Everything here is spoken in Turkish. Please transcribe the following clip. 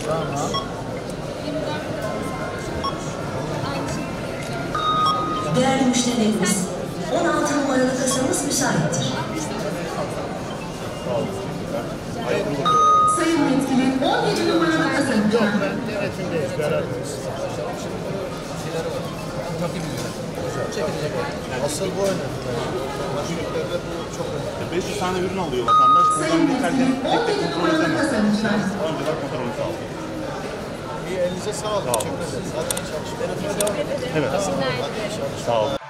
Tamam. Değerli müşterilerimiz, 16 numaralı kasamız müsaittir. Sayın yetkili, 17 numaralı kasamız. Yok, ben denetimdeyiz, beraberiz. Çok iyi biliyorum. Çekilecek. Asıl bu önemli. Başlıklarda bu çok önemli. 500 tane ürün alıyor vatandaş. Sayın yetkili, 17 numaralı kasamız. Önceden kontrolünü sağlıyor. İyi, elinize sağlık. Teşekkür ederiz. Hadi iyi çalışmalar. Evet. Sağ olun.